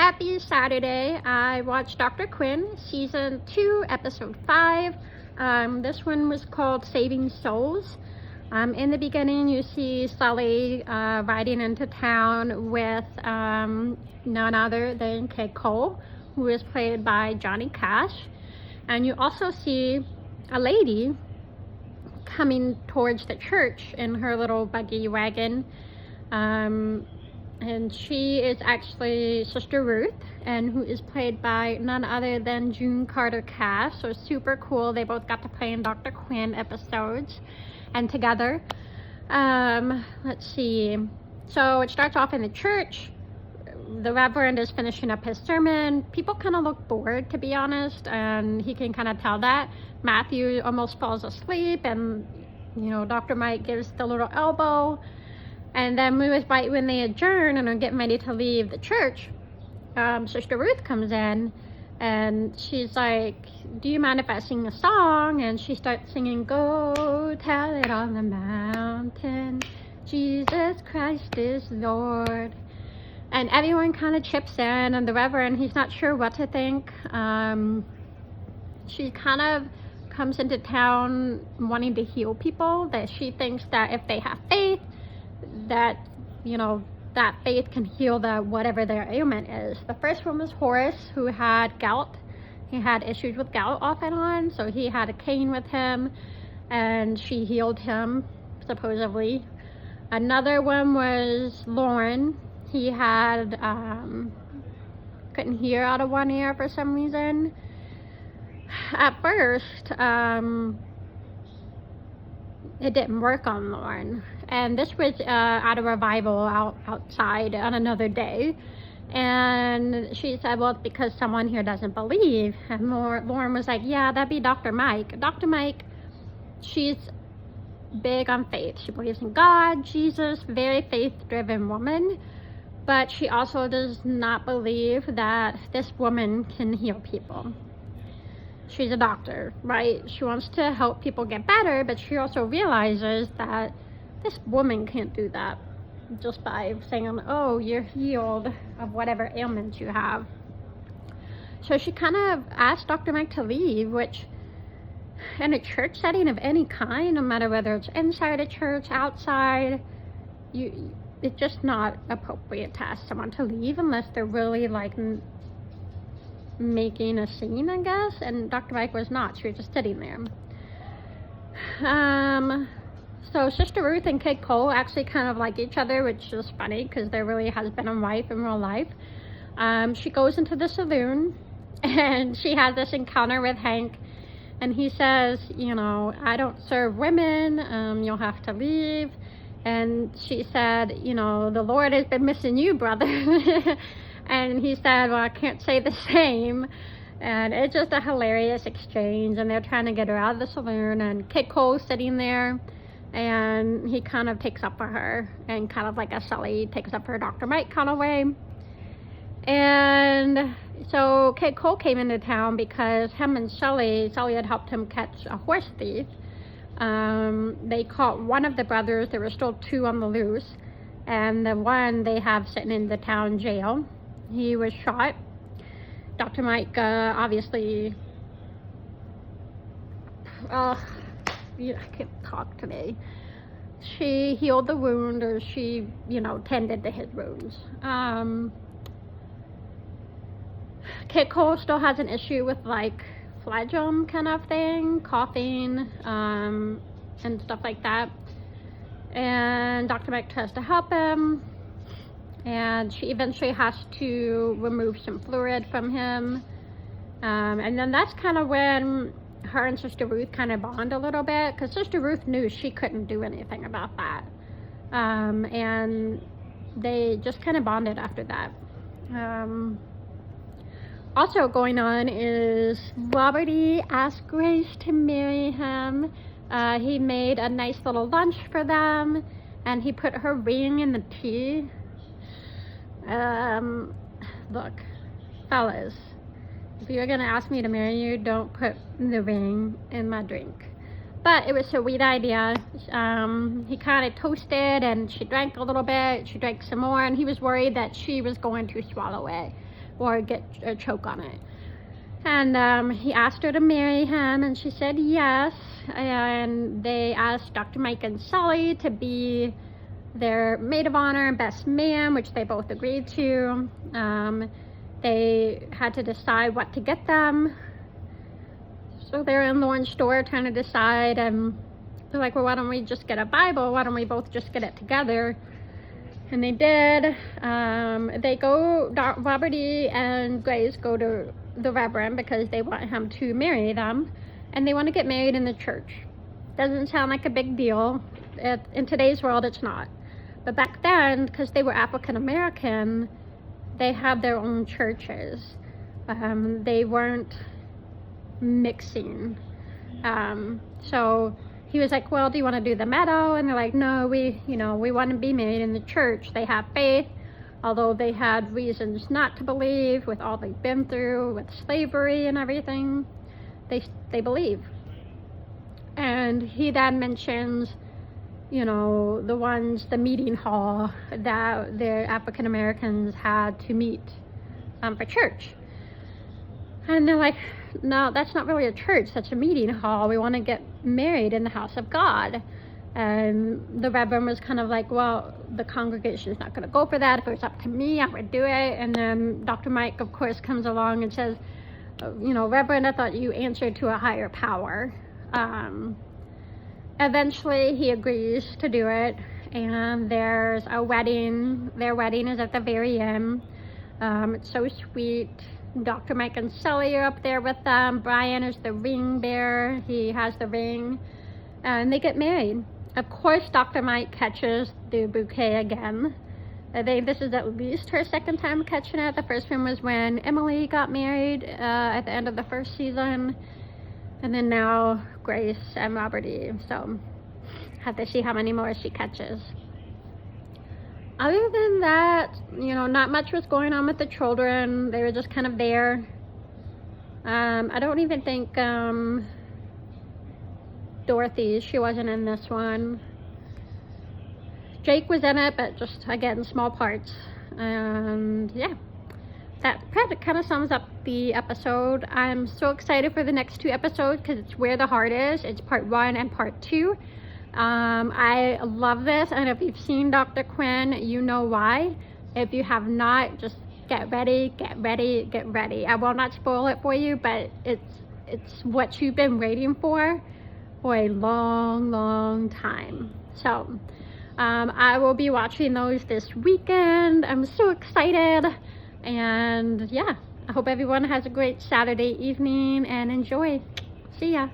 Happy Saturday. I watched Dr. Quinn, Season 2, Episode 5. This one was called Saving Souls. In the beginning, you see Sully riding into town with none other than Kid Cole, who is played by Johnny Cash. And you also see a lady coming towards the church in her little buggy wagon. And she is actually Sister Ruth, and who is played by none other than June Carter Cash. So super cool. They both got to play in Dr. Quinn episodes and together. Let's see. So it starts off in the church. The Reverend is finishing up his sermon. People kind of look bored, to be honest, and he can kind of tell that. Matthew almost falls asleep, and Dr. Mike gives the little elbow. And then when they adjourn and are getting ready to leave the church, Sister Ruth comes in and she's like, "Do you mind if I sing a song?" And she starts singing, "Go tell it on the mountain, Jesus Christ is Lord." And everyone kind of chips in, and the Reverend, he's not sure what to think. She kind of comes into town wanting to heal people, that she thinks that if they have faith, that that faith can heal whatever their ailment is. The first one was Horace, who had gout. He had issues with gout off and on, so he had a cane with him, and she healed him, supposedly. Another one was Lauren. He had couldn't hear out of one ear for some reason. At first, it didn't work on Lauren, and this was at a revival outside on another day, and she said, "Well, it's because someone here doesn't believe." And Lauren was like, "Yeah, that'd be Dr. Mike. Dr. Mike, she's big on faith. She believes in God, Jesus, very faith-driven woman, but she also does not believe that this woman can heal people. She's a doctor, right? She wants to help people get better, but she also realizes that this woman can't do that just by saying, 'Oh, you're healed of whatever ailments you have.'" So she kind of asked Dr. Mike to leave, which in a church setting of any kind, no matter whether it's inside a church, outside, it's just not appropriate to ask someone to leave unless they're really like making a scene, I guess. And Dr. Mike was not. She was just sitting there. So Sister Ruth and Kid Cole actually kind of like each other, which is funny because they're really husband and wife in real life. She goes into the saloon and she has this encounter with Hank, and he says, "I don't serve women, you'll have to leave." And she said, "The Lord has been missing you, brother." And he said, "Well, I can't say the same." And it's just a hilarious exchange, and they're trying to get her out of the saloon, and Kid Cole's sitting there, and he kind of takes up for her, and kind of like a Sully takes up for Dr. Mike kind of way. And so Kid Cole came into town because him and Sully had helped him catch a horse thief. They caught one of the brothers. There were still two on the loose, and the one they have sitting in the town jail. He was shot. Dr. Mike obviously, I can't talk today. She healed the wound, or she, tended to his wounds. Kid Cole still has an issue with like phlegm kind of thing, coughing, and stuff like that. And Dr. Mike tries to help him, and she eventually has to remove some fluid from him. And then that's kind of when her and Sister Ruth kind of bond a little bit, because Sister Ruth knew she couldn't do anything about that. And they just kind of bonded after that. Also going on is Robert E. asked Grace to marry him. He made a nice little lunch for them, and he put her ring in the tea. Look, fellas, if you're gonna ask me to marry you, don't put the ring in my drink. But it was a sweet idea. He kind of toasted, and she drank a little bit. She drank some more, and he was worried that she was going to swallow it, or get a choke on it. And he asked her to marry him, and she said yes. And they asked Dr. Mike and Sally to be their maid of honor and best man, which they both agreed to. They had to decide what to get them. So they're in the one store trying to decide, and they're like, well, why don't we just get a Bible? Why don't we both just get it together? And they did. Robert E. and Grace go to the Reverend because they want him to marry them, and they want to get married in the church. Doesn't sound like a big deal. In today's world, it's not. But back then, because they were African American, they had their own churches. They weren't mixing. So he was like, well, do you want to do the meadow? And they're like, no, we want to be married in the church. They have faith, although they had reasons not to believe with all they've been through with slavery and everything. They believe. And he then mentions, the meeting hall that the African Americans had to meet for church. And they're like, no, that's not really a church, that's a meeting hall. We want to get married in the house of God. And the Reverend was kind of like, well, the congregation is not going to go for that. If it was up to me, I would do it. And then Dr. Mike, of course, comes along and says, Reverend, I thought you answered to a higher power. Eventually, he agrees to do it, and there's a wedding. Their wedding is at the very end. It's so sweet. Dr. Mike and Sally are up there with them. Brian is the ring bearer. He has the ring, and they get married. Of course, Dr. Mike catches the bouquet again. I think this is at least her second time catching it. The first one was when Emily got married at the end of the first season. And then now Grace and Robert E. So have to see how many more she catches. Other than that, not much was going on with the children. They were just kind of there. I don't even think Dorothy, she wasn't in this one. Jake was in it, but just, again, small parts. And yeah. That kind of sums up the episode. I'm so excited for the next two episodes because it's where the heart is. It's part 1 and part 2. I love this, and if you've seen Dr. Quinn, you know why. If you have not, just get ready. I will not spoil it for you, but it's what you've been waiting for a long time. So I will be watching those this weekend. I'm so excited. And yeah, I hope everyone has a great Saturday evening and enjoy. See ya.